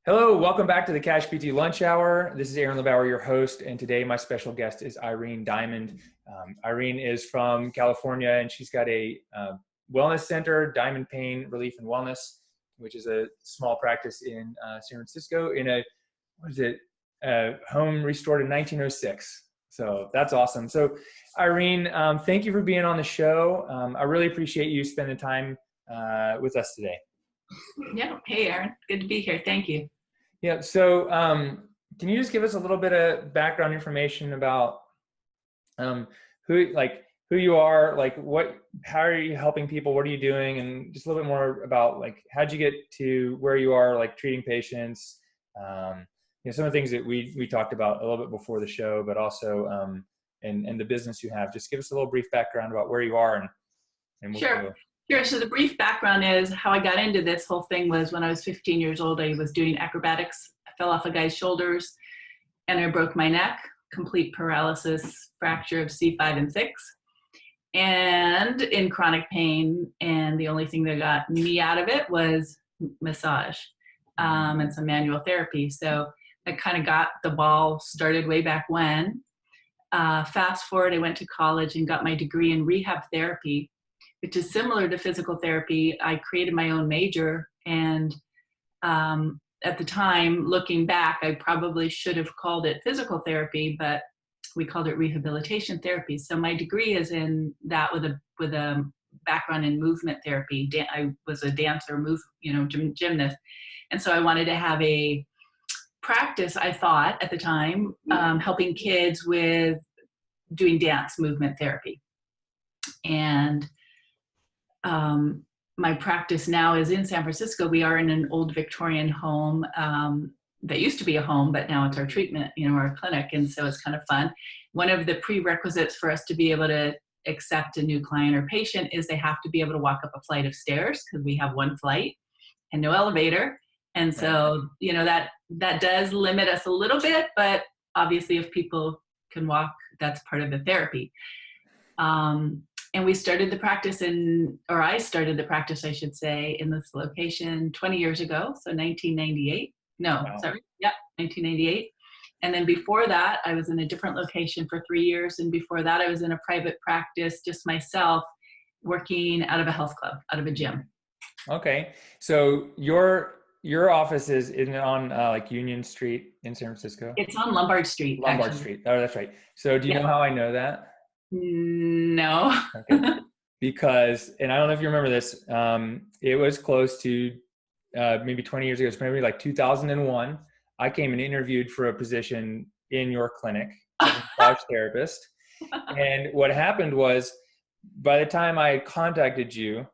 Hello, welcome back to the CashPT Lunch Hour. This is Aaron LeBauer, your host, and today my special guest is Irene Diamond. Irene is from California, and she's got a wellness center, Diamond Pain Relief and Wellness, which is a small practice in San Francisco in a home restored in 1906. So that's awesome. So Irene, thank you for being on the show. I really appreciate you spending time with us today. Yeah. Hey, Aaron. Good to be here. Thank you. Yeah. So, can you just give us a little bit of background information about who you are, how are you helping people, what are you doing, and just a little bit more about how'd you get to where you are, treating patients, some of the things that we talked about a little bit before the show, but also and the business you have. Just give us a little brief background about where you are and what you do. Sure. So the brief background is how I got into this whole thing was when I was 15 years old, I was doing acrobatics. I fell off a guy's shoulders and I broke my neck, complete paralysis, fracture of C5 and 6, and in chronic pain. And the only thing that got me out of it was massage and some manual therapy. So I kind of got the ball started way back when. Fast forward, I went to college and got my degree in rehab therapy, which is similar to physical therapy. I created my own major, and at the time, looking back, I probably should have called it physical therapy, but we called it rehabilitation therapy. So my degree is in that with a background in movement therapy. I was a dancer, gymnast, and so I wanted to have a practice. I thought at the time helping kids with doing dance movement therapy, and my practice now is in San Francisco. We are in an old Victorian home that used to be a home, but now it's our treatment, our clinic. And so it's kind of fun. One of the prerequisites for us to be able to accept a new client or patient is they have to be able to walk up a flight of stairs, because we have one flight and no elevator. And so, that does limit us a little bit, but obviously if people can walk, that's part of the therapy. And we started the practice I started the practice, I should say, in this location 20 years ago. So 1998. No, wow. Sorry. Yeah, 1998. And then before that, I was in a different location for 3 years. And before that, I was in a private practice, just myself, working out of a health club, out of a gym. Okay. So your office is on Union Street in San Francisco? It's on Lombard Street. Lombard Street. Oh, that's right. So do you know how I know that? No. Okay. Because, and I don't know if you remember this, it was close to maybe 20 years ago, it's maybe 2001. I came and interviewed for a position in your clinic as a massage therapist. And what happened was, by the time I contacted you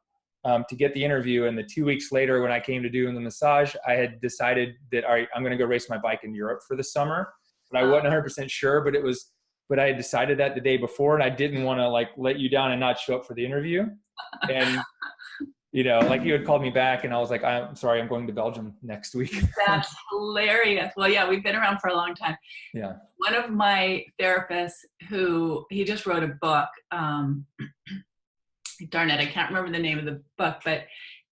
to get the interview, and the 2 weeks later when I came to do the massage, I had decided that, all right, I'm going to go race my bike in Europe for the summer. But I wasn't 100% sure, but I had decided that the day before, and I didn't want to let you down and not show up for the interview. And, you had called me back and I was like, I'm sorry, I'm going to Belgium next week. That's hilarious. Well, yeah, we've been around for a long time. Yeah. One of my therapists he just wrote a book. Darn it, I can't remember the name of the book, but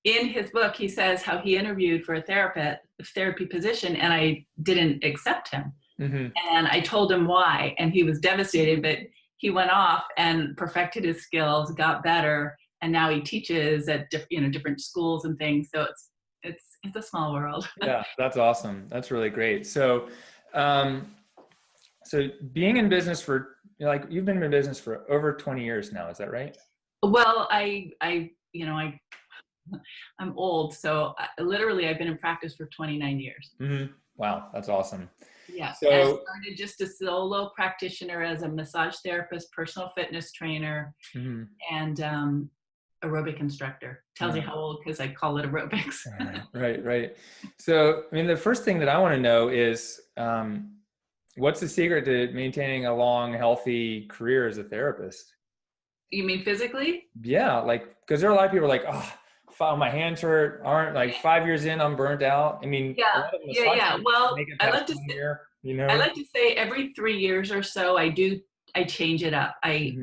in his book, he says how he interviewed for a therapy position, and I didn't accept him. Mm-hmm. And I told him why, and he was devastated, but he went off and perfected his skills, got better, and now he teaches at different schools and things. So it's a small world. Yeah, that's awesome. That's really great. So, so being in business for you've been in business for over 20 years now, is that right? Well, I'm old, so literally I've been in practice for 29 years. Mm-hmm. Wow, that's awesome. Yeah, so I started just a solo practitioner as a massage therapist, personal fitness trainer, mm-hmm. and aerobic instructor. Tells you how old, because I call it aerobics. Right. So, the first thing that I want to know is, what's the secret to maintaining a long, healthy career as a therapist? You mean physically? Yeah, because there are a lot of people my hands hurt, aren't 5 years in, I'm burnt out. Yeah. Well, I like to say every 3 years or so, I change it up. I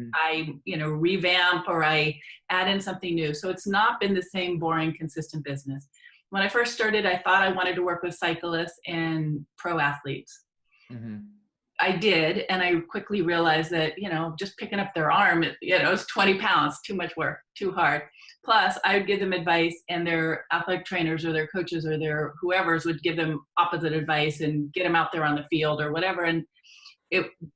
revamp, or I add in something new. So it's not been the same boring, consistent business. When I first started, I thought I wanted to work with cyclists and pro athletes. Mm-hmm. I did, and I quickly realized that, just picking up their arm, it's 20 pounds, too much work, too hard. Plus, I would give them advice, and their athletic trainers or their coaches or their whoever's would give them opposite advice and get them out there on the field or whatever, and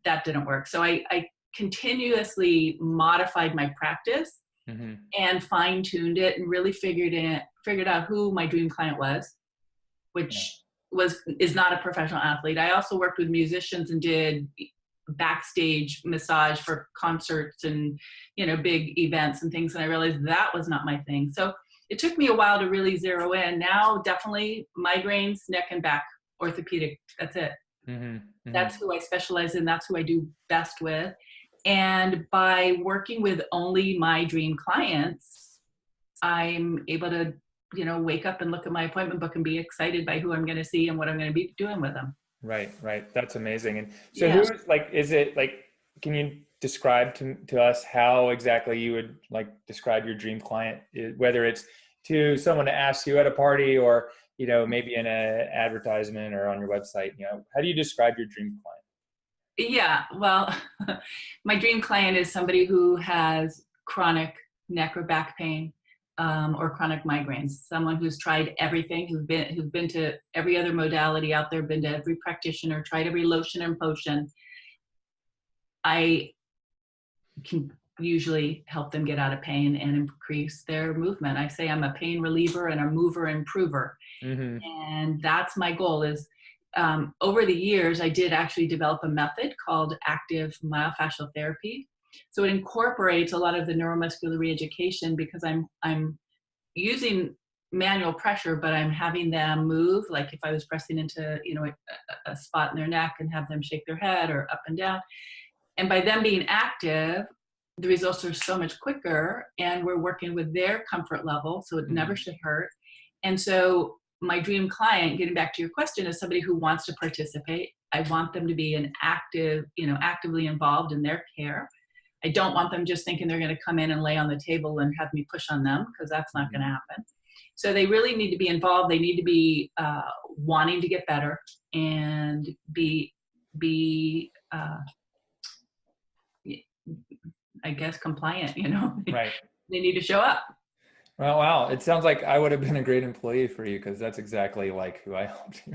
that didn't work. So I continuously modified my practice Mm-hmm. and fine-tuned it and really figured out who my dream client was, which is not a professional athlete. I also worked with musicians and did backstage massage for concerts and, big events and things. And I realized that was not my thing. So it took me a while to really zero in. Now, definitely migraines, neck and back, orthopedic. That's it. Mm-hmm. Mm-hmm. That's who I specialize in. That's who I do best with. And by working with only my dream clients, I'm able to, wake up and look at my appointment book and be excited by who I'm going to see and what I'm going to be doing with them. Right. That's amazing. And so is it like, can you describe to us how exactly you would describe your dream client, whether it's to someone to ask you at a party or, maybe in an advertisement or on your website, how do you describe your dream client? Yeah, well, my dream client is somebody who has chronic neck or back pain, or chronic migraines. Someone who's tried everything, who've been to every other modality out there, been to every practitioner, tried every lotion and potion. I can usually help them get out of pain and increase their movement. I say I'm a pain reliever and a mover improver, Mm-hmm. and that's my goal. Is over the years, I did actually develop a method called active myofascial therapy. So it incorporates a lot of the neuromuscular reeducation because I'm using manual pressure, but I'm having them move. Like if I was pressing into, a spot in their neck and have them shake their head or up and down. And by them being active, the results are so much quicker, and we're working with their comfort level. So it never should hurt. And so my dream client, getting back to your question, is somebody who wants to participate. I want them to be actively involved in their care. I don't want them just thinking they're going to come in and lay on the table and have me push on them, because that's not going to happen. So they really need to be involved. They need to be wanting to get better and be I guess compliant, Right. They need to show up. Well, wow. It sounds like I would have been a great employee for you, because that's exactly who I helped you.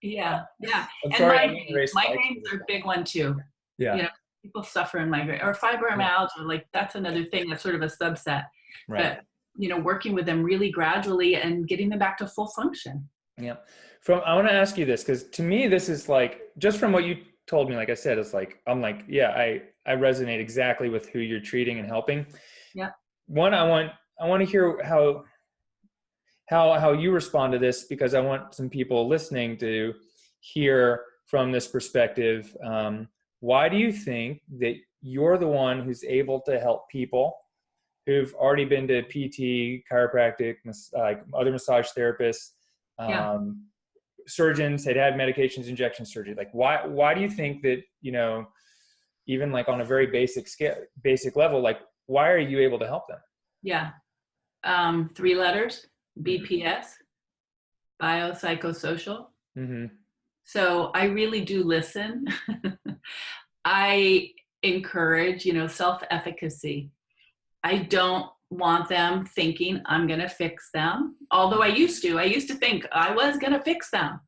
Yeah. I'm And sorry. migraines are a big one too. Yeah. People suffer in migraine or fibromyalgia, that's another thing that's sort of a subset. Right. But, working with them really gradually and getting them back to full function. Yeah. I want to ask you this, because to me, this is just from what you told me, like I said, it's I resonate exactly with who you're treating and helping. Yeah. One, I want to hear how you respond to this, because I want some people listening to hear from this perspective. Why do you think that you're the one who's able to help people who've already been to PT, chiropractic, other massage therapists, surgeons, had medications, injection surgery? Why do you think that, even on a very basic level, why are you able to help them? Yeah. 3 letters, BPS, biopsychosocial. Mm-hmm. So I really do listen. I encourage, self-efficacy. I don't want them thinking I'm going to fix them. Although I used to think I was going to fix them.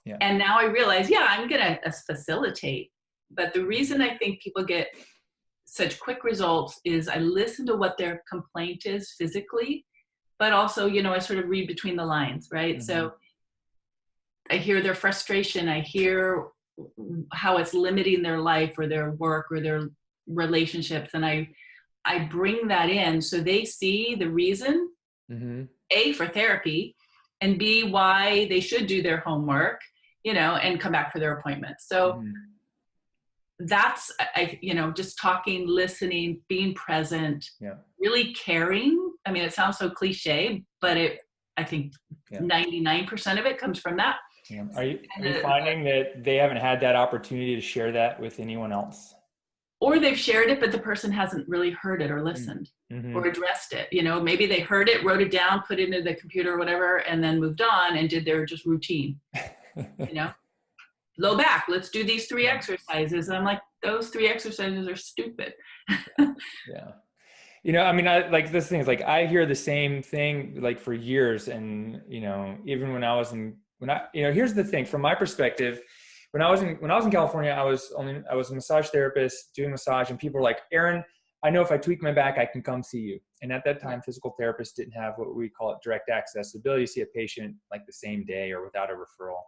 Yeah. And now I realize, I'm going to facilitate. But the reason I think people get such quick results is I listen to what their complaint is physically, but also, I sort of read between the lines, right? Mm-hmm. So I hear their frustration. I hear how it's limiting their life or their work or their relationships. And I bring that in so they see the reason, mm-hmm. A, for therapy, and B, why they should do their homework, and come back for their appointments. So mm-hmm. That's, just talking, listening, being present, really caring. I mean, it sounds so cliche, but I think 99% of it comes from that. Yeah. Are you finding that they haven't had that opportunity to share that with anyone else? Or they've shared it, but the person hasn't really heard it or listened. Mm-hmm. or addressed it. You know, maybe they heard it, wrote it down, put it into the computer or whatever, and then moved on and did their just routine, you know, low back, let's do these 3 exercises. And I'm like, those 3 exercises are stupid. Yeah. You know, I mean, I like this thing is like, I hear the same thing like for years. And, you know, even when I was you know, here's the thing from my perspective, when I was in California, I was a massage therapist doing massage, and people were like, Aaron, I know if I tweak my back, I can come see you. And at that time, physical therapists didn't have what we call it direct access, the ability to see a patient like the same day or without a referral.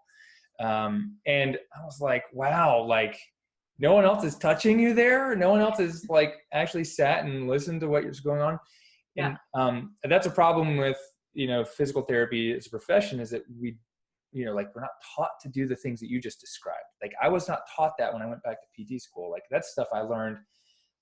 And I was like, wow, like no one else is touching you there. No one else is like actually sat and listened to what's going on. Yeah. And that's a problem with, you know, physical therapy as a profession, is that we, you know, like we're not taught to do the things that you just described. Like I was not taught that when I went back to PT school. Like that's stuff I learned,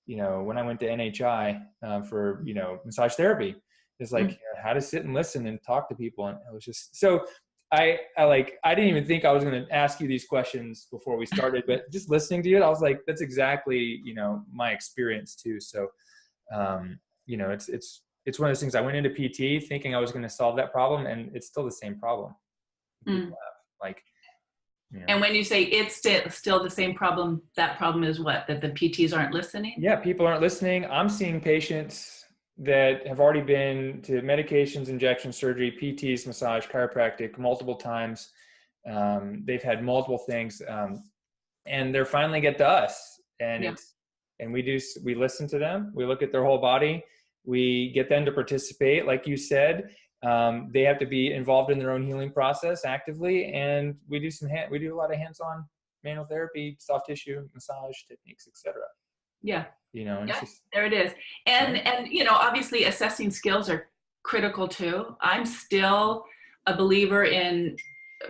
you know, when I went to NHI for, you know, massage therapy. It's like, you know, how to sit and listen and talk to people. And it was just, so I didn't even think I was going to ask you these questions before we started, but just listening to it, I was like, that's exactly, you know, my experience too. So, you know, it's one of those things. I went into PT thinking I was going to solve that problem, and it's still the same problem. People have, like, you know. And when you say it's still the same problem, that problem is what? That the PTs aren't listening? Yeah, people aren't listening. I'm seeing patients that have already been to medications, injection, surgery, PTs, massage, chiropractic multiple times. They've had multiple things, and they're finally get to us. And we listen to them. We look at their whole body. We get them to participate, like you said. They have to be involved in their own healing process actively, and we do a lot of hands-on manual therapy, soft tissue massage techniques, etc. Yeah. You know, and it's just, there it is. And you know, obviously assessing skills are critical too. I'm still a believer in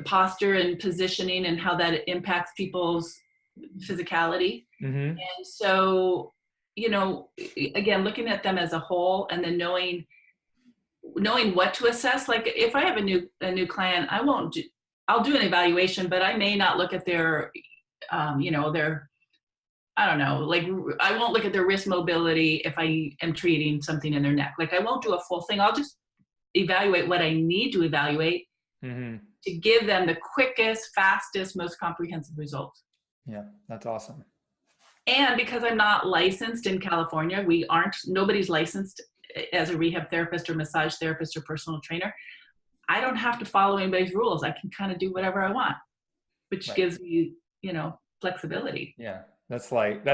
posture and positioning and how that impacts people's physicality. And so, you know, again, looking at them as a whole, and then knowing what to assess. Like if I have a new client, I'll do an evaluation, but I may not look at their, you know, I don't know, like I won't look at their wrist mobility if I am treating something in their neck. Like I won't do a full thing. I'll just evaluate what I need to evaluate to give them the quickest, fastest, most comprehensive results. Yeah, that's awesome. And because I'm not licensed in California, nobody's licensed as a rehab therapist or massage therapist or personal trainer. I don't have to follow anybody's rules. I can kind of do whatever I want, which gives me, you know, flexibility. Yeah. That's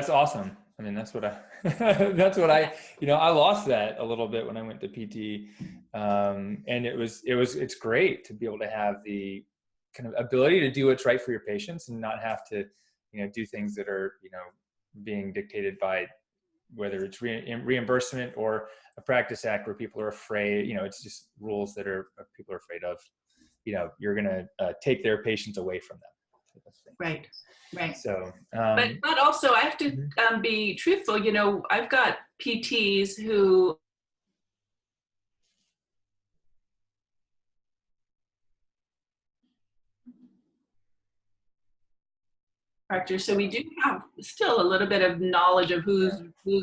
awesome. I mean, that's what I, you know, I lost that a little bit when I went to PT. And it's great to be able to have the kind of ability to do what's right for your patients and not have to, you know, do things that are, you know, being dictated by whether it's reimbursement or a practice act where people are afraid, you know, it's just rules that people are afraid of, you know, you're going to take their patients away from them. Right. So, but also I have to be truthful. You know, I've got PTs who practice, so we do have still a little bit of knowledge of whose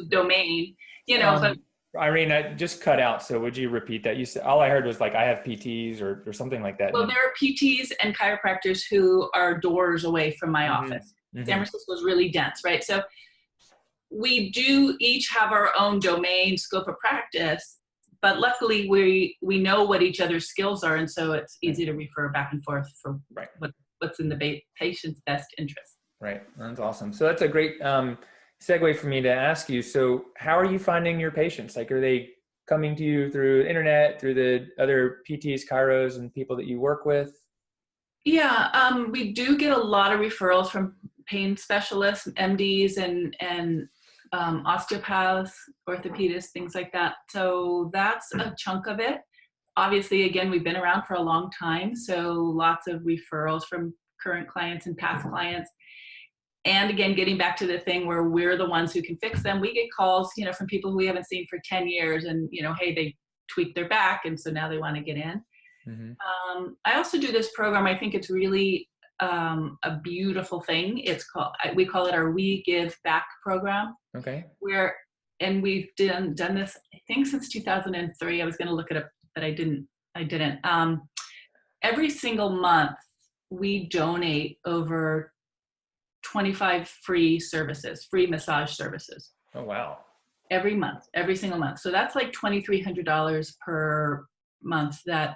domain, you know. But Irene, I just cut out. So would you repeat that? You said, all I heard was like, I have PTs or something like that. Well, there are PTs and chiropractors who are doors away from my office. San Francisco is really dense, right? So we do each have our own domain, scope of practice, but luckily we know what each other's skills are. And so it's easy to refer back and forth for what's in the patient's best interest. Right. That's awesome. So that's a great segue for me to ask you. So how are you finding your patients? Like, are they coming to you through the internet, through the other PTs, chiros, and people that you work with? Yeah, we do get a lot of referrals from pain specialists, MDs, and osteopaths, orthopedists, things like that. So that's a chunk of it. Obviously, again, we've been around for a long time, so lots of referrals from current clients and past clients. And again, getting back to the thing where we're the ones who can fix them, we get calls, you know, from people who we haven't seen for 10 years and, you know, hey, they tweaked their back and so now they want to get in. I also do this program. I think it's really a beautiful thing. We call it our We Give Back program. Okay. Where and we've done this, I think, since 2003. I was going to look it up, but I didn't. Every single month, we donate over 25 free massage services. Oh, wow. Every month, every single month. So that's like $2,300 per month that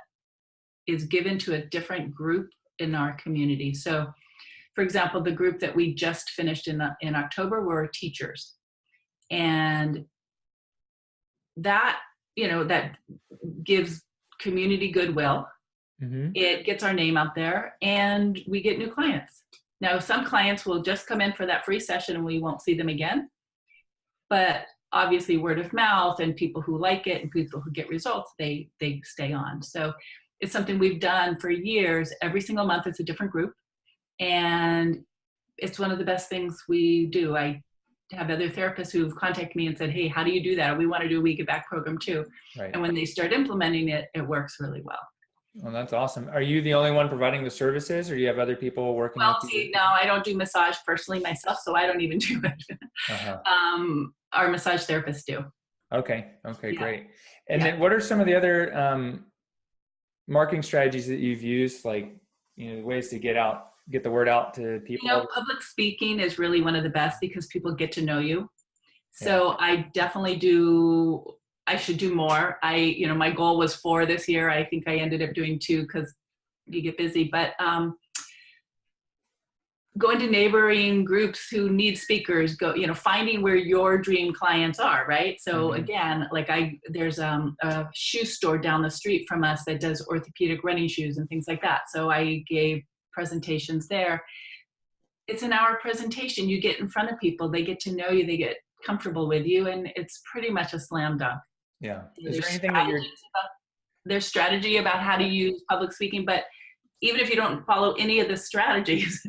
is given to a different group in our community. So, for example, the group that we just finished in October were teachers. And that, that gives community goodwill. Mm-hmm. It gets our name out there, and we get new clients. Now, some clients will just come in for that free session and we won't see them again. But obviously word of mouth and people who like it and people who get results, they stay on. So it's something we've done for years. Every single month it's a different group. And it's one of the best things we do. I have other therapists who've contacted me and said, hey, how do you do that? We want to do a We Give Back program too. Right. And when they start implementing it, it works really well. Well, that's awesome. Are you the only one providing the services, or do you have other people working with you? No, I don't do massage personally myself, so I don't even do it. Uh-huh. Our massage therapists do. Okay, Yeah. great. And then what are some of the other marketing strategies that you've used, like, ways to get the word out to people? Public speaking is really one of the best because people get to know you. So yeah. I definitely I should do more. My goal was 4 this year. I think I ended up doing 2 because you get busy, but going to neighboring groups who need speakers, finding where your dream clients are, right? So again, like there's a shoe store down the street from us that does orthopedic running shoes and things like that. So I gave presentations there. It's an hour presentation. You get in front of people, they get to know you, they get comfortable with you, and it's pretty much a slam dunk. Yeah. Is there anything that there's strategy about how to use public speaking, but even if you don't follow any of the strategies,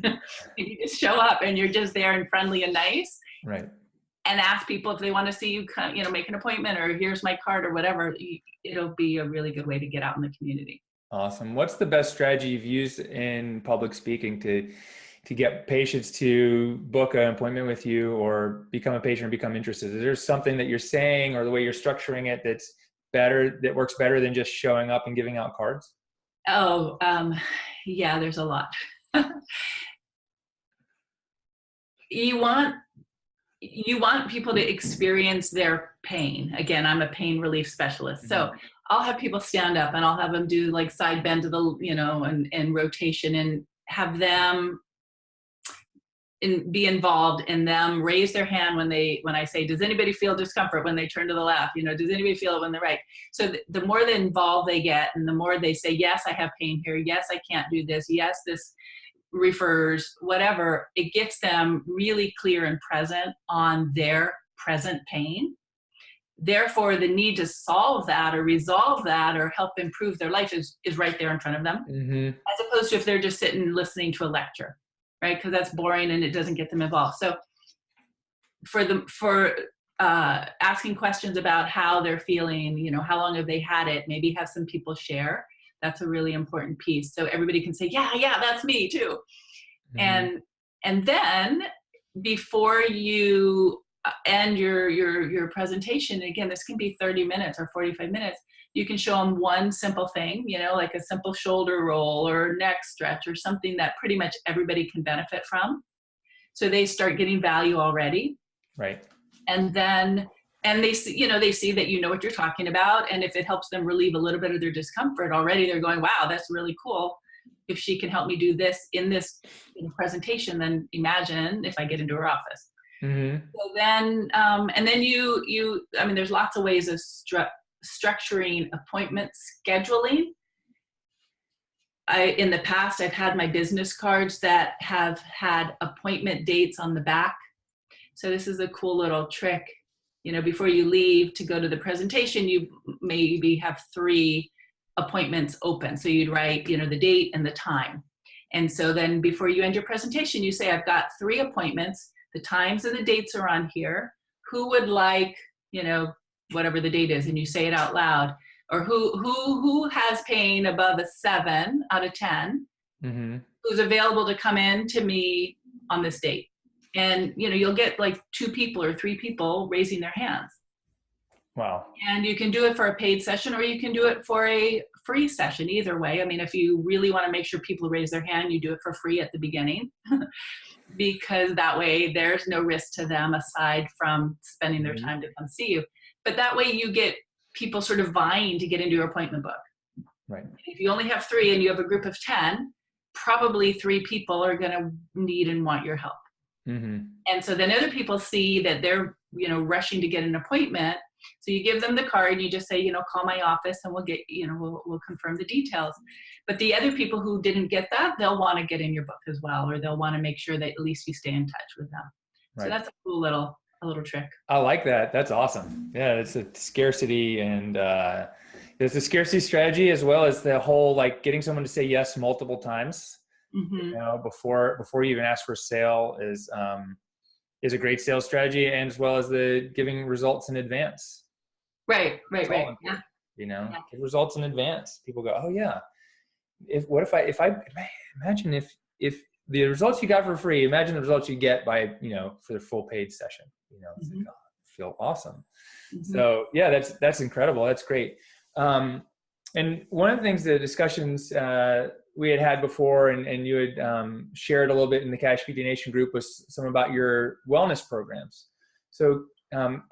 you just show up and you're just there and friendly and nice. Right. And ask people if they want to see you, make an appointment, or here's my card or whatever. It'll be a really good way to get out in the community. Awesome. What's the best strategy you've used in public speaking to get patients to book an appointment with you or become a patient or become interested? Is there something that you're saying or the way you're structuring it that's better, that works better than just showing up and giving out cards? Oh, yeah, there's a lot. You want people to experience their pain. Again, I'm a pain relief specialist. So I'll have people stand up and I'll have them do like side bend to the, and rotation, and have them be involved in them, raise their hand when I say, does anybody feel discomfort, when they turn to the left, does anybody feel it when they're right? So the more involved they get, and the more they say, yes, I have pain here. Yes, I can't do this. Yes, this refers, whatever, it gets them really clear and present on their present pain. Therefore, the need to solve that or resolve that or help improve their life is right there in front of them, as opposed to if they're just sitting listening to a lecture. Right? Because that's boring and it doesn't get them involved. So for asking questions about how they're feeling, how long have they had it, maybe have some people share. That's a really important piece. So everybody can say, yeah, that's me too. And then before you end your presentation, again, this can be 30 minutes or 45 minutes, you can show them one simple thing, like a simple shoulder roll or neck stretch or something that pretty much everybody can benefit from. So they start getting value already. Right. And then, they see, they see that you know what you're talking about. And if it helps them relieve a little bit of their discomfort already, they're going, wow, that's really cool. If she can help me do this in this presentation, then imagine if I get into her office. So then, and then there's lots of ways of structuring appointment scheduling. In the past, I've had my business cards that have had appointment dates on the back. So this is a cool little trick. Before you leave to go to the presentation, you maybe have 3 appointments open. So you'd write, the date and the time. And so then before you end your presentation, you say, I've got 3 appointments. The times and the dates are on here. Who would like, whatever the date is, and you say it out loud. Or who has pain above a 7 out of 10, who's available to come in to me on this date. And, you'll get like 2 people or 3 people raising their hands. Wow. And you can do it for a paid session, or you can do it for a free session. Either way. I mean, if you really want to make sure people raise their hand, you do it for free at the beginning, because that way there's no risk to them aside from spending their time to come see you. But that way you get people sort of vying to get into your appointment book. Right. If you only have 3 and you have a group of 10, probably 3 people are going to need and want your help. And so then other people see that they're, rushing to get an appointment. So you give them the card and you just say, call my office and we'll get, we'll confirm the details. But the other people who didn't get that, they'll want to get in your book as well, or they'll want to make sure that at least you stay in touch with them. Right. So that's a cool little trick. I like that. That's awesome. Yeah, it's a scarcity, and there's a scarcity strategy, as well as the whole like getting someone to say yes multiple times. Before you even ask for a sale is a great sales strategy, and as well as the giving results in advance. Right. Yeah. Give results in advance. People go, oh yeah. If I imagine if the results you got for free, imagine the results you get by, for the full paid session, it's like, oh, I feel awesome. So yeah, that's incredible. That's great. And one of the things, the discussions, we had before, and you had shared a little bit in the CashPT Nation group, was some about your wellness programs. So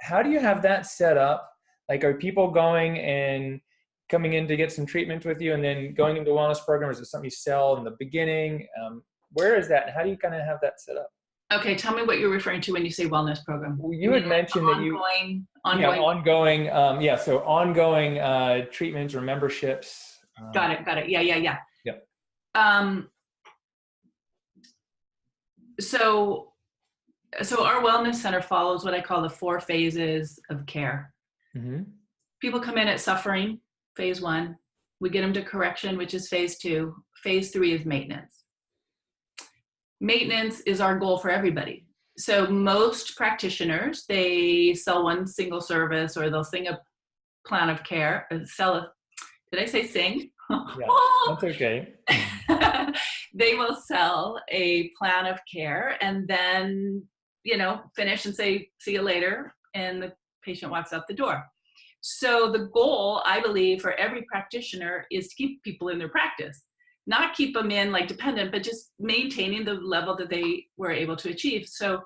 how do you have that set up? Like, are people going and coming in to get some treatment with you and then going into a wellness program? Or is it something you sell in the beginning? Where is that? And how do you kind of have that set up? Okay. Tell me what you're referring to when you say wellness program. Well, you had mentioned that ongoing. So ongoing treatments or memberships. Got it. Yeah. Yep. So our wellness center follows what I call the 4 phases of care. People come in at suffering, phase 1. We get them to correction, which is phase 2. Phase 3 is maintenance. Maintenance is our goal for everybody. So most practitioners, they sell one single service, or they'll sing a plan of care, did I say sing? Yeah, that's okay. They will sell a plan of care and then, finish and say, see you later. And the patient walks out the door. So the goal, I believe, for every practitioner is to keep people in their practice, not keep them in like dependent, but just maintaining the level that they were able to achieve. So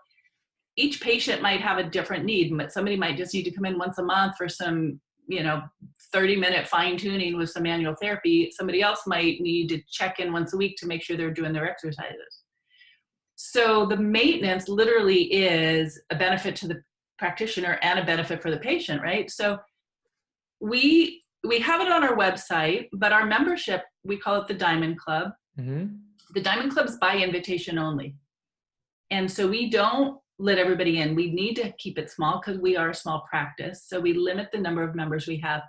each patient might have a different need, but somebody might just need to come in once a month for some, 30-minute fine tuning with some manual therapy. Somebody else might need to check in once a week to make sure they're doing their exercises. So the maintenance literally is a benefit to the practitioner and a benefit for the patient, right? So we have it on our website, but our membership, we call it the Diamond Club. The Diamond Club's by invitation only. And so we don't let everybody in. We need to keep it small because we are a small practice. So we limit the number of members we have.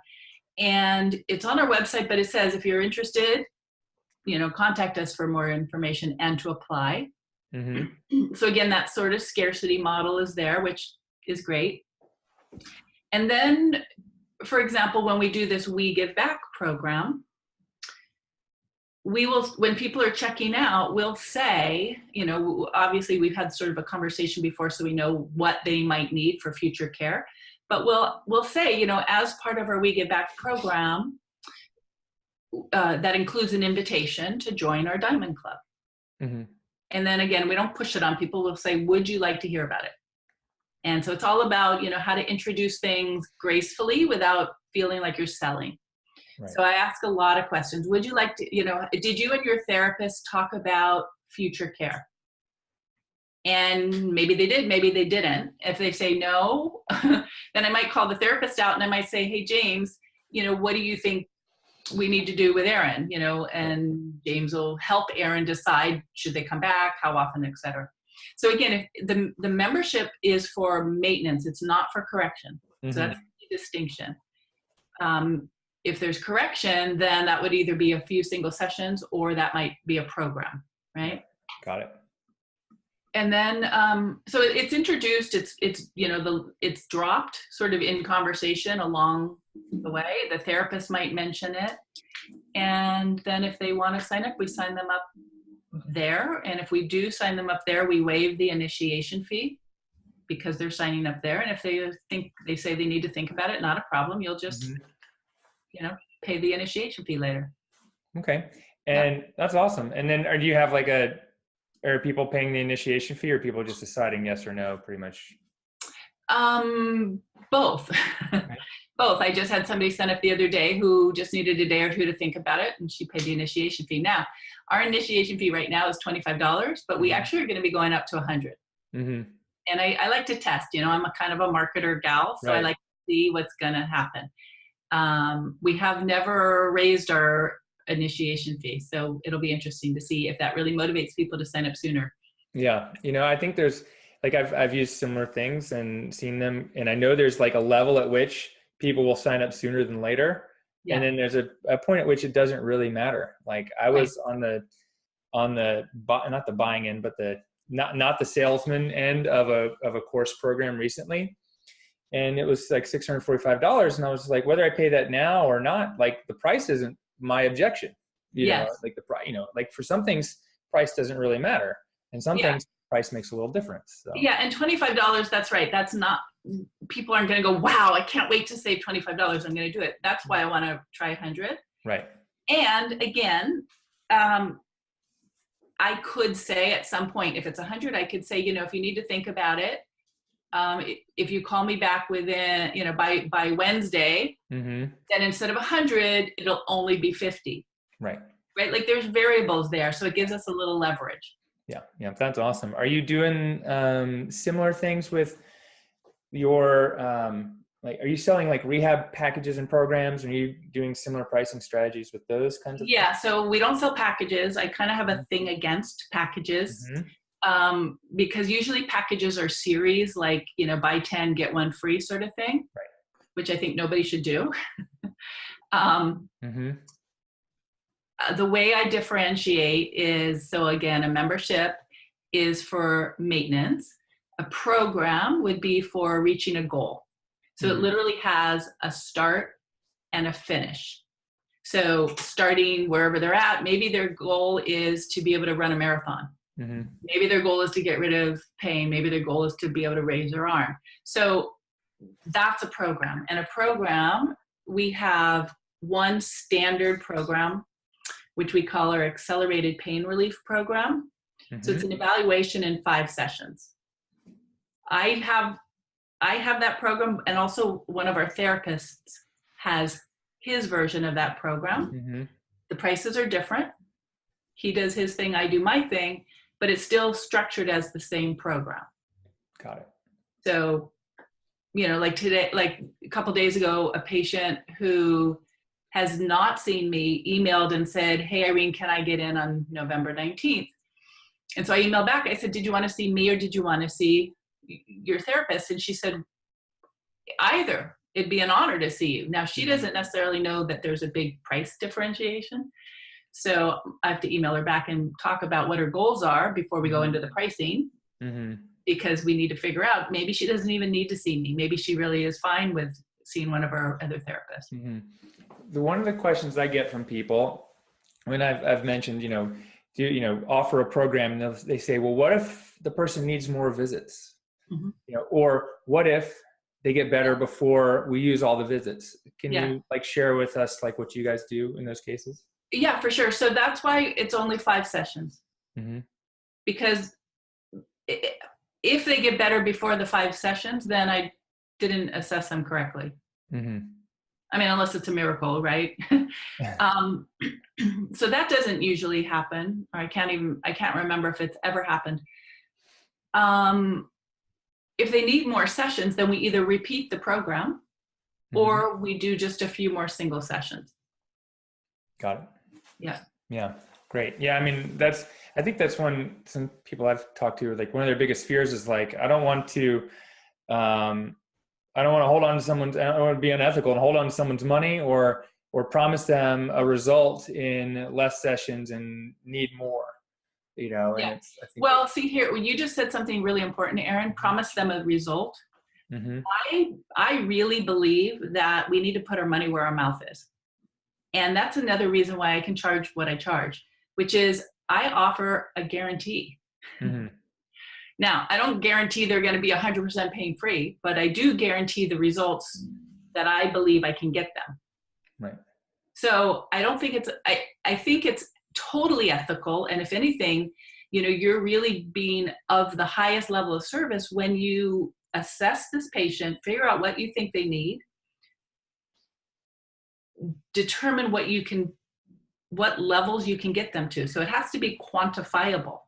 And it's on our website, but it says, if you're interested, contact us for more information and to apply. So again, that sort of scarcity model is there, which is great. And then, for example, when we do this We Give Back program, we will, when people are checking out, we'll say, obviously we've had sort of a conversation before, so we know what they might need for future care. But we'll say, as part of our We Give Back program, that includes an invitation to join our Diamond Club. And then again, we don't push it on people. We'll say, would you like to hear about it? And so it's all about, how to introduce things gracefully without feeling like you're selling. Right. So I ask a lot of questions. Would you like to, did you and your therapist talk about future care? And maybe they did, maybe they didn't. If they say no, then I might call the therapist out and I might say, hey, James, what do you think we need to do with Erin? And James will help Erin decide, should they come back, how often, et cetera. So again, if the membership is for maintenance, it's not for correction. So that's the distinction. If there's correction, then that would either be a few single sessions or that might be a program, right? Got it. And then, so it's introduced, it's dropped sort of in conversation along the way. The therapist might mention it. And then if they want to sign up, we sign them up there. And if we do sign them up there, we waive the initiation fee. because they're signing up there. And if they say they need to think about it, not a problem. You'll just, pay the initiation fee later. Okay. And that's awesome. And then do you have like are people paying the initiation fee, or people just deciding yes or no pretty much? Both. Okay. Both. I just had somebody sign up the other day who just needed a day or two to think about it, and she paid the initiation fee. Now, our initiation fee right now is $25, but we actually are going to be going up to $100. Mm-hmm. And I like to test, I'm a kind of a marketer gal, so I like to see what's going to happen. We have never raised our initiation fee, so it'll be interesting to see if that really motivates people to sign up sooner. Yeah. I think there's like, I've used similar things and seen them, and I know there's like a level at which people will sign up sooner than later. Yeah. And then there's a point at which it doesn't really matter. Like I was on the not the buying end, but not the salesman end of a course program recently. And it was like $645. And I was like, whether I pay that now or not, like the price isn't my objection. Like the price, like for some things, price doesn't really matter. And some things, price makes a little difference. So. Yeah. And $25, that's right. That's not, people aren't going to go, wow, I can't wait to save $25. I'm going to do it. That's why I want to try 100. Right. And again, I could say at some point, if it's 100, I could say, if you need to think about it, if you call me back within, by Wednesday, then instead of 100, it'll only be 50. Right. Right. Like there's variables there. So it gives us a little leverage. Yeah. Yeah. That's awesome. Are you doing similar things with your, are you selling like rehab packages and programs? Are you doing similar pricing strategies with those kinds of things? So we don't sell packages. I kind of have a thing against packages. Because usually packages are series, like, buy 10, get one free sort of thing, right? Which I think nobody should do. The way I differentiate is, so again, a membership is for maintenance. A program would be for reaching a goal. So it literally has a start and a finish. So starting wherever they're at, maybe their goal is to be able to run a marathon. Maybe their goal is to get rid of pain. Maybe their goal is to be able to raise their arm. So that's a program. And a program, we have one standard program, which we call our accelerated pain relief program. So it's an evaluation in 5 sessions. I have that program, and also one of our therapists has his version of that program. The prices are different. He does his thing, I do my thing, but it's still structured as the same program. Got it. So, like today, like a couple days ago, a patient who has not seen me emailed and said, hey, Irene, can I get in on November 19th? And so I emailed back. I said, did you want to see me or did you want to see your therapist? And she said, either. It'd be an honor to see you. Now, she doesn't necessarily know that there's a big price differentiation. So I have to email her back and talk about what her goals are before we go into the pricing, because we need to figure out, maybe she doesn't even need to see me. Maybe she really is fine with seeing one of our other therapists. One of the questions I get from people when I've mentioned, offer a program, and they say, well, what if the person needs more visits? Or what if they get better before we use all the visits? Can you share with us what you guys do in those cases? Yeah, for sure. So that's why it's only 5 sessions. Because if they get better before the 5 sessions, then I didn't assess them correctly. I mean, unless it's a miracle, right? So that doesn't usually happen. Or I can't remember if it's ever happened. If they need more sessions, then we either repeat the program or we do just a few more single sessions. Got it. Yeah. Great. Yeah. I mean, I think that's some people I've talked to, like one of their biggest fears is like, I don't want to hold on to someone's, I don't want to be unethical and hold on to someone's money or promise them a result in less sessions and need more, and well, see here, you just said something really important, Aaron, promise them a result. I really believe that we need to put our money where our mouth is. And that's another reason why I can charge what I charge, which is I offer a guarantee. Now, I don't guarantee they're going to be 100% pain free, but I do guarantee the results that I believe I can get them. Right. So I don't think I think it's totally ethical. And if anything, you're really being of the highest level of service when you assess this patient, figure out what you think they need, determine what levels you can get them to. So it has to be quantifiable,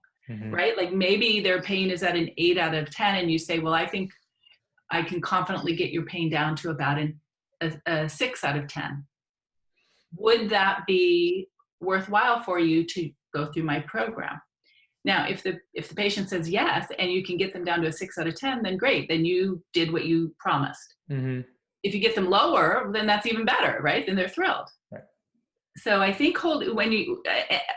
right? Like maybe their pain is at an 8 out of 10 and you say, well, I think I can confidently get your pain down to about a 6 out of 10. Would that be worthwhile for you to go through my program? Now, if the patient says yes, and you can get them down to a 6 out of 10, then great. Then you did what you promised. If you get them lower, then that's even better, right? Then they're thrilled. Right. So I think and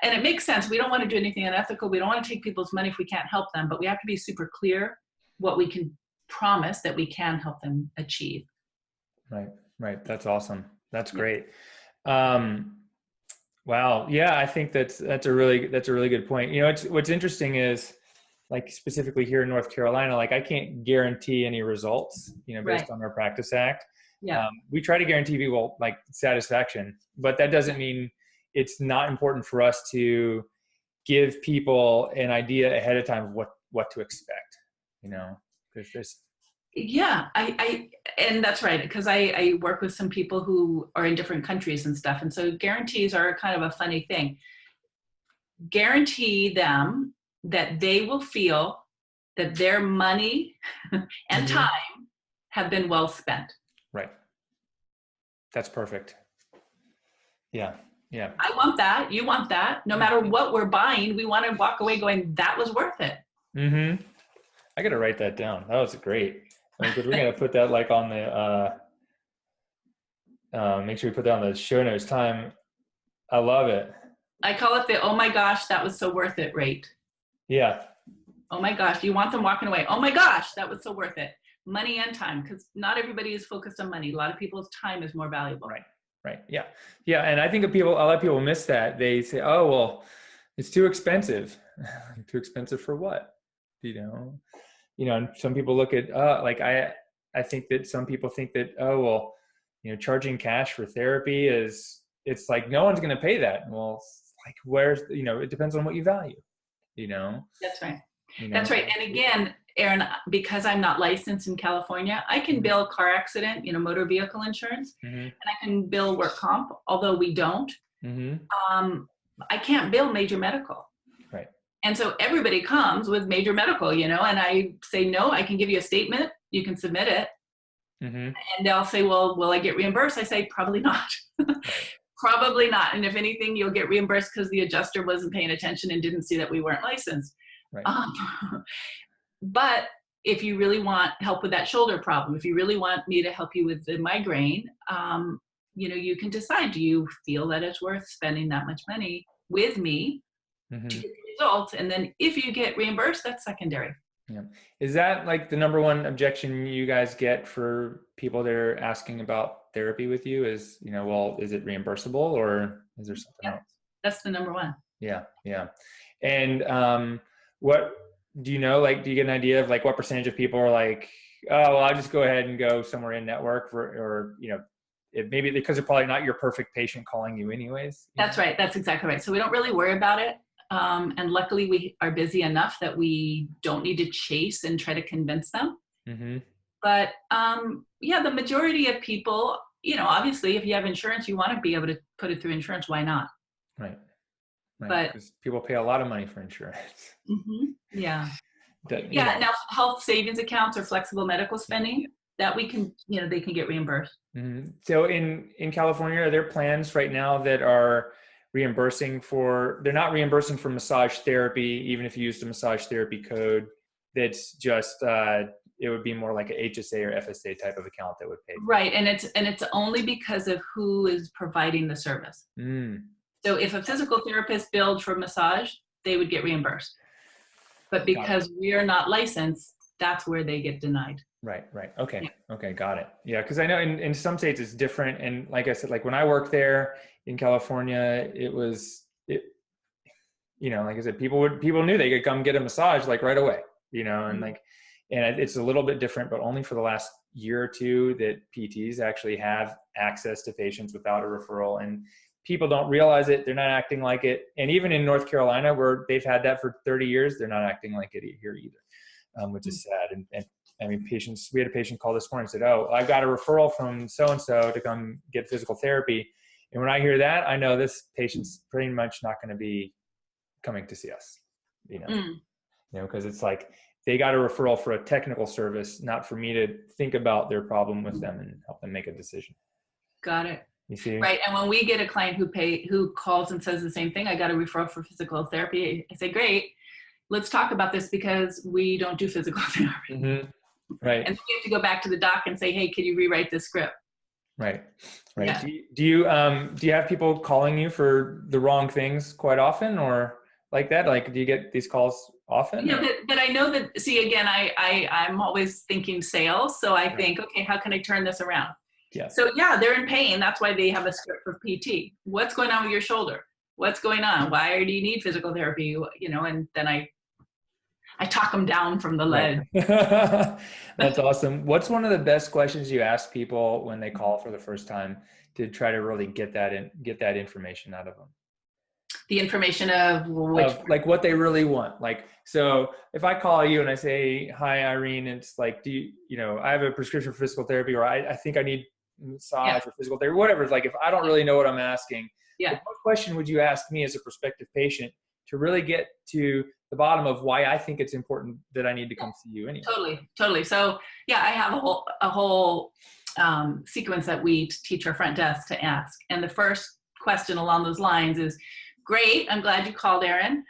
it makes sense. We don't want to do anything unethical. We don't want to take people's money if we can't help them, but we have to be super clear what we can promise that we can help them achieve. Right. Right. That's awesome. That's great. Wow. Yeah. I think that's a really good point. What's interesting is, like, specifically here in North Carolina, like, I can't guarantee any results, based on our Practice Act. Yeah. We try to guarantee people like satisfaction, but that doesn't mean it's not important for us to give people an idea ahead of time of what to expect, because there's. Yeah, and that's right, because I work with some people who are in different countries and stuff. And so guarantees are kind of a funny thing. Guarantee them that they will feel that their money and time have been well spent. Right. That's perfect. Yeah. Yeah. I want that. You want that. No matter what we're buying, we want to walk away going, that was worth it. I got to write that down. That was great. Because we're going to put that like on the, make sure we put that on the show notes time. I love it. I call it the, oh my gosh, that was so worth it rate. Yeah. Oh my gosh, you want them walking away. Oh my gosh, that was so worth it. Money and time, because not everybody is focused on money. A lot of people's time is more valuable. Right. Right. Yeah. Yeah. And I think a lot of people miss that. They say, oh, well, it's too expensive. Too expensive for what? And some people look at, like, I think that some people think that, oh, well, charging cash for therapy it's like, no one's going to pay that. Well, like, where's, it depends on what you value, That's right. That's right. And again, Aaron, because I'm not licensed in California, I can bill car accident, motor vehicle insurance, and I can bill work comp, although we don't. I can't bill major medical. Right. And so everybody comes with major medical, and I say, no, I can give you a statement. You can submit it. And they'll say, well, will I get reimbursed? I say, probably not. Probably not. And if anything, you'll get reimbursed because the adjuster wasn't paying attention and didn't see that we weren't licensed. Right. But if you really want help with that shoulder problem, if you really want me to help you with the migraine, you can decide, do you feel that it's worth spending that much money with me to get the results? And then if you get reimbursed, that's secondary. Yeah. Is that like the number one objection you guys get for people that are asking about therapy with you is, well, is it reimbursable or is there something else? That's the number one. Yeah. Yeah. And what do you know, like, do you get an idea of like what percentage of people are like, oh, well, I'll just go ahead and go somewhere in network or maybe because they're probably not your perfect patient calling you anyways. That's right. That's exactly right. So we don't really worry about it. And luckily we are busy enough that we don't need to chase and try to convince them. But the majority of people, obviously if you have insurance, you want to be able to put it through insurance. Why not? Right. But because people pay a lot of money for insurance. Yeah. Now health savings accounts or flexible medical spending that we can, they can get reimbursed. So in California, are there plans right now that are they're not reimbursing for massage therapy, even if you use the massage therapy code? That's just, it would be more like an HSA or FSA type of account that would pay. Right. And it's only because of who is providing the service. So if a physical therapist billed for massage, they would get reimbursed. But because we are not licensed, that's where they get denied. Right. Okay. Yeah. Okay. Got it. Yeah. Cause I know in some states it's different. And like I said, like when I worked there in California, like I said, people knew they could come get a massage like right away, and and it's a little bit different, but only for the last year or two that PTs actually have access to patients without a referral, and people don't realize it. They're not acting like it. And even in North Carolina, where they've had that for 30 years, they're not acting like it here either, which is sad. And I mean, we had a patient call this morning and said, oh, I got a referral from so-and-so to come get physical therapy. And when I hear that, I know this patient's pretty much not going to be coming to see us, because it's like they got a referral for a technical service, not for me to think about their problem with them and help them make a decision. Got it. You see? Right. And when we get a client who calls and says the same thing, I got a referral for physical therapy, I say, great, let's talk about this because we don't do physical therapy. Mm-hmm. Right. And then you have to go back to the doc and say, hey, can you rewrite this script? Right. Yeah. Do you have people calling you for the wrong things quite often, or like that? Like, do you get these calls often? Yeah, but I know that, see, again, I'm always thinking sales. So I think, okay, how can I turn this around? Yeah. So yeah, they're in pain. That's why they have a script for PT. What's going on with your shoulder? What's going on? Why do you need physical therapy? And then I talk them down from the ledge. Right. That's awesome. What's one of the best questions you ask people when they call for the first time to try to really get that information out of them? The information of which? Like what they really want. Like, so if I call you and I say, hi, Irene, it's like, I have a prescription for physical therapy, or I think I need massage or physical therapy, whatever. It's like, if I don't really know what I'm asking, what question would you ask me as a prospective patient to really get to the bottom of why I think it's important that I need to come see you anyway? Totally. So yeah, I have a whole sequence that we teach our front desk to ask. And the first question along those lines is, great, I'm glad you called, Irene.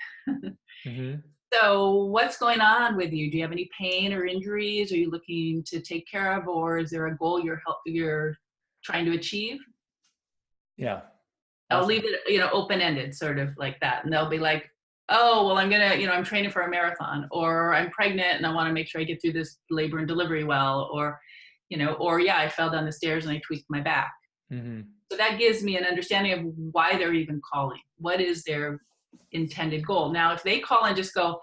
Mm-hmm. So what's going on with you? Do you have any pain or injuries? Are you looking to take care of, or is there a goal you're trying to achieve? Yeah. I'll leave it, open-ended, sort of like that. And they'll be like, oh, well, I'm I'm training for a marathon, or I'm pregnant and I want to make sure I get through this labor and delivery well, or I fell down the stairs and I tweaked my back. Mm-hmm. So that gives me an understanding of why they're even calling. What is their intended goal? Now, if they call and just go,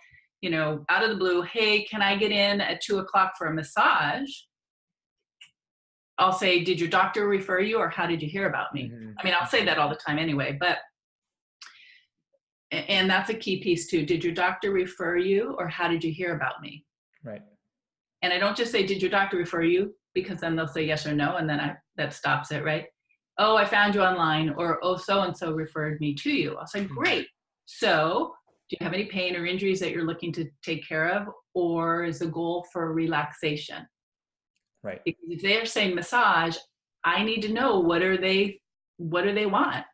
out of the blue, hey, can I get in at 2:00 for a massage? I'll say, did your doctor refer you, or how did you hear about me? Mm-hmm. I mean, I'll say that all the time anyway, and that's a key piece too. Did your doctor refer you, or how did you hear about me? Right. And I don't just say, did your doctor refer you? Because then they'll say yes or no, and then that stops it, right? Oh, I found you online, or oh, so-and-so referred me to you. I'll say, great. So do you have any pain or injuries that you're looking to take care of, or is the goal for relaxation? Right. Because if they're saying massage, I need to know what do they want?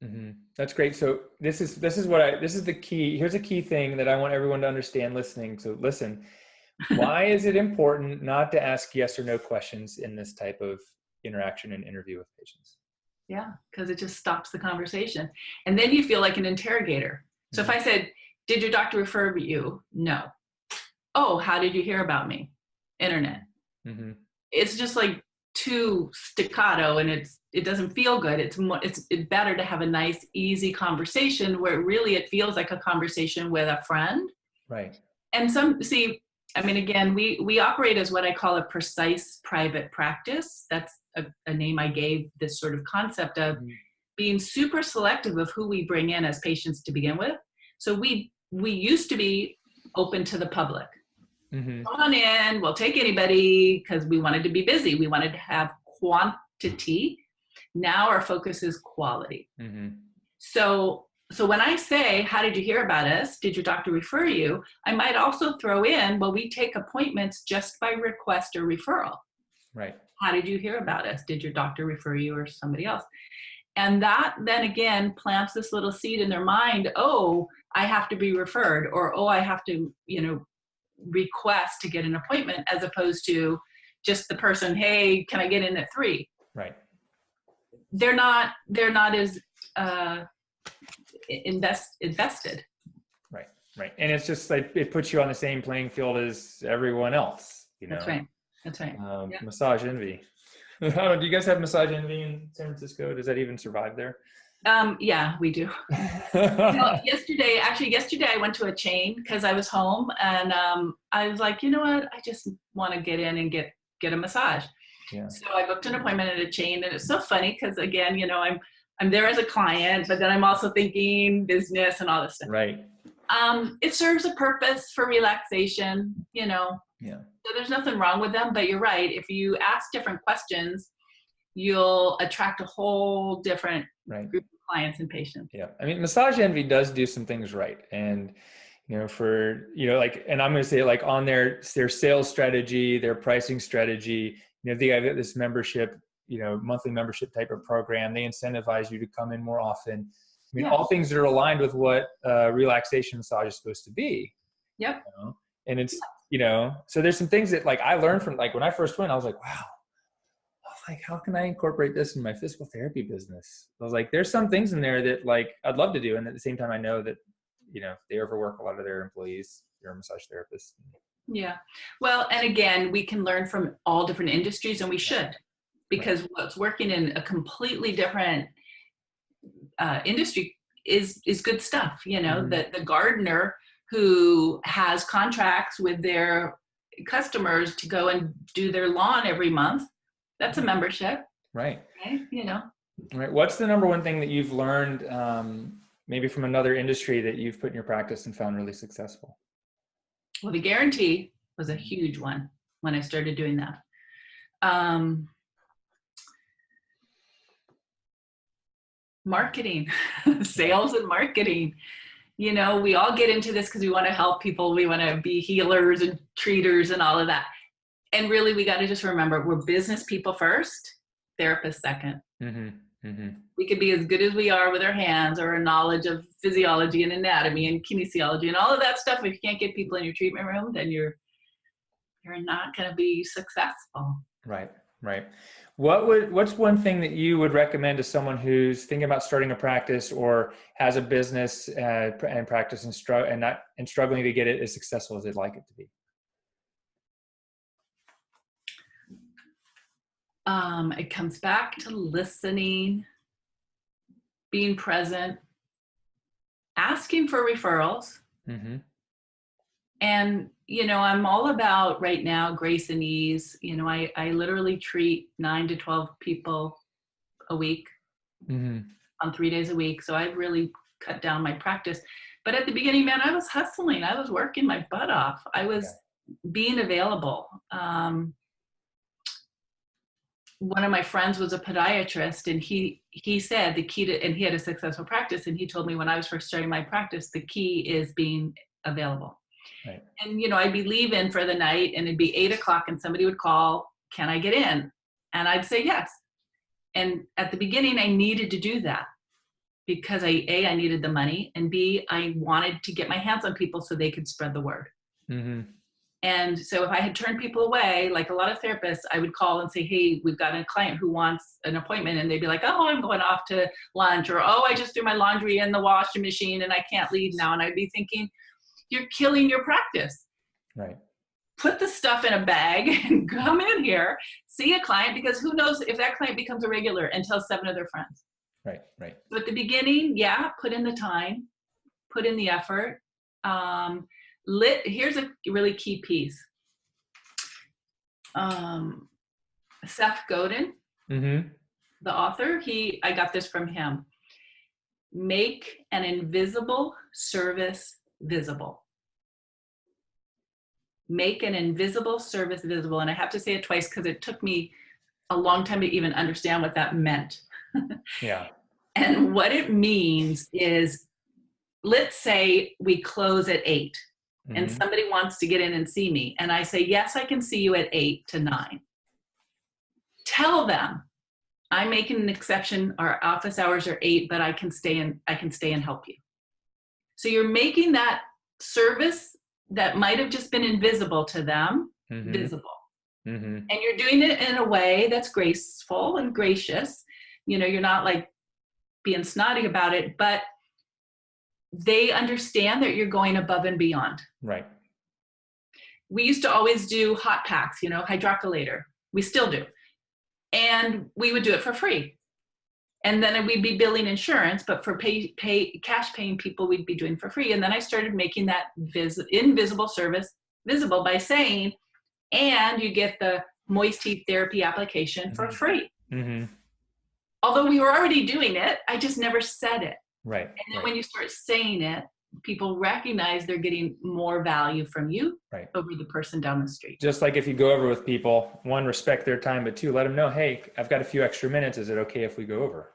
Mm-hmm. That's great. So this is the key. Here's a key thing that I want everyone to understand listening. So listen, why is it important not to ask yes or no questions in this type of interaction and interview with patients? Yeah, because it just stops the conversation. And then you feel like an interrogator. So if I said, did your doctor refer you? No. Oh, how did you hear about me? Internet. Mm-hmm. It's just like too staccato, and it doesn't feel good. It's better to have a nice, easy conversation where really it feels like a conversation with a friend. Right. And again, we operate as what I call a precise private practice. That's a name I gave this sort of concept of being super selective of who we bring in as patients to begin with. So we used to be open to the public. Mm-hmm. Come on in, we'll take anybody, because we wanted to be busy. We wanted to have quantity. Now our focus is quality. Mm-hmm. So when I say, how did you hear about us? Did your doctor refer you? I might also throw in, well, we take appointments just by request or referral. Right. How did you hear about us? Did your doctor refer you, or somebody else? And that then again plants this little seed in their mind. Oh, I have to be referred, or, oh, I have to, request to get an appointment, as opposed to just the person, hey, can I get in at 3? Right. They're not as invested. Right. And it's just like, it puts you on the same playing field as everyone else, That's right. Massage envy. I don't know, do you guys have Massage Envy in San Francisco? Does that even survive there? Yeah, we do. Yesterday I went to a chain because I was home, and I was like, you know what? I just want to get in and get a massage. Yeah. So I booked an appointment at a chain, and it's so funny because again, I'm there as a client, but then I'm also thinking business and all this stuff. Right. It serves a purpose for relaxation, Yeah. So there's nothing wrong with them, but you're right. If you ask different questions, you'll attract a whole different group of clients and patients. Yeah. I mean, Massage Envy does do some things right. And, and I'm going to say like on their sales strategy, their pricing strategy, they have this membership, monthly membership type of program. They incentivize you to come in more often. I mean, all things that are aligned with what relaxation massage is supposed to be. Yep. And it's, so there's some things that like I learned from, like when I first went, I was like, wow, like how can I incorporate this in my physical therapy business? I was like, there's some things in there that like I'd love to do. And at the same time, I know that, they overwork a lot of their employees, their massage therapists. Yeah. Well, and again, we can learn from all different industries, and we should, because what's working in a completely different industry is good stuff. The gardener who has contracts with their customers to go and do their lawn every month, that's a membership. Right. Right. What's the number one thing that you've learned maybe from another industry that you've put in your practice and found really successful? Well, the guarantee was a huge one when I started doing that. Marketing, sales and marketing. We all get into this because we want to help people. We want to be healers and treaters and all of that. And really, we got to just remember, we're business people first, therapists second. Mm-hmm. Mm-hmm. We could be as good as we are with our hands or our knowledge of physiology and anatomy and kinesiology and all of that stuff. If you can't get people in your treatment room, then you're not going to be successful. Right. What's one thing that you would recommend to someone who's thinking about starting a practice or has a business and practice and struggling to get it as successful as they'd like it to be? It comes back to listening, being present, asking for referrals. Mm-hmm. And, I'm all about right now, grace and ease. I literally treat 9 to 12 people a week on 3 days a week. So I've really cut down my practice. But at the beginning, man, I was hustling. I was working my butt off. I was being available. One of my friends was a podiatrist, and he said the key to, and he had a successful practice. And he told me when I was first starting my practice, the key is being available. Right. And, I'd be leaving for the night and it'd be 8:00 and somebody would call, can I get in? And I'd say yes. And at the beginning, I needed to do that because I needed the money, and B, I wanted to get my hands on people so they could spread the word. Mm-hmm. And so if I had turned people away, like a lot of therapists, I would call and say, hey, we've got a client who wants an appointment. And they'd be like, oh, I'm going off to lunch, or, oh, I just threw my laundry in the washing machine and I can't leave now. And I'd be thinking, you're killing your practice. Right. Put the stuff in a bag and come in here, see a client, because who knows if that client becomes a regular and tells 7 of their friends. Right. So at the beginning, put in the time, put in the effort. Here's a really key piece. Seth Godin, the author, I got this from him. Make an invisible service visible. Make an invisible service visible. And I have to say it twice because it took me a long time to even understand what that meant. Yeah. And what it means is, let's say we close at 8 and somebody wants to get in and see me. And I say, yes, I can see you at 8 to 9. Tell them I'm making an exception. Our office hours are 8, but I can stay and help you. So you're making that service that might have just been invisible to them visible. And you're doing it in a way that's graceful and gracious. You're not like being snotty about it, but they understand that you're going above and beyond. Right. We used to always do hot packs, hydrocollator. We still do. And we would do it for free. And then we'd be billing insurance, but for cash paying people, we'd be doing for free. And then I started making that invisible service visible by saying, and you get the moist teeth therapy application for free. Mm-hmm. Although we were already doing it, I just never said it. Right. And then when you start saying it, people recognize they're getting more value from you over the person down the street. Just like if you go over with people, one, respect their time, but two, let them know, hey, I've got a few extra minutes. Is it okay if we go over?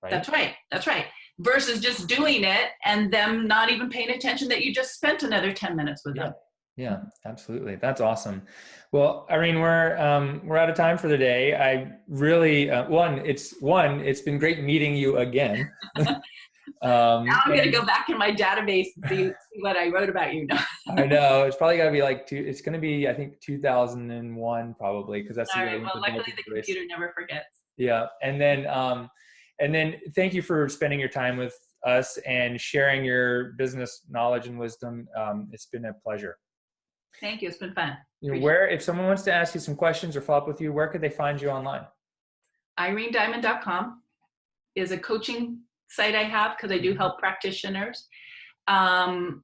Right? That's right. That's right. Versus just doing it and them not even paying attention that you just spent another 10 minutes with them. Yeah, absolutely. That's awesome. Well, Irene, we're out of time for the day. I really, it's been great meeting you again. Now I'm going to go back in my database and see what I wrote about you. I know it's probably got to be it's going to be, I think 2001 probably, because that's all right. Well, luckily the computer never forgets. Yeah. And then thank you for spending your time with us and sharing your business knowledge and wisdom. It's been a pleasure. Thank you. It's been fun. If someone wants to ask you some questions or follow up with you, where could they find you online? IreneDiamond.com is a coaching site I have because I do help practitioners. The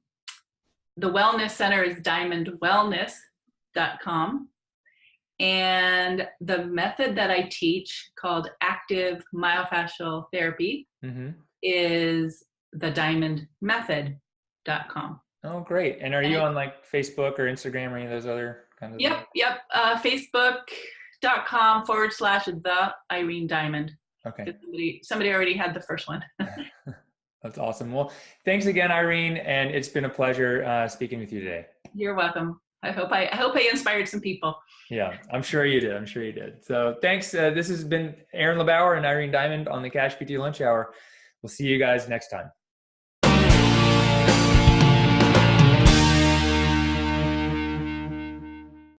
wellness center is diamondwellness.com. And the method that I teach, called active myofascial therapy, is thediamondmethod.com. Oh, great. And are you on like Facebook or Instagram or any of those other kinds of things? Yep. Facebook.com/the Irene Diamond. Okay. Somebody already had the first one. That's awesome. Well, thanks again, Irene. And it's been a pleasure speaking with you today. You're welcome. I hope I inspired some people. Yeah, I'm sure you did. So thanks. This has been Aaron LeBauer and Irene Diamond on the CashPT Lunch Hour. We'll see you guys next time.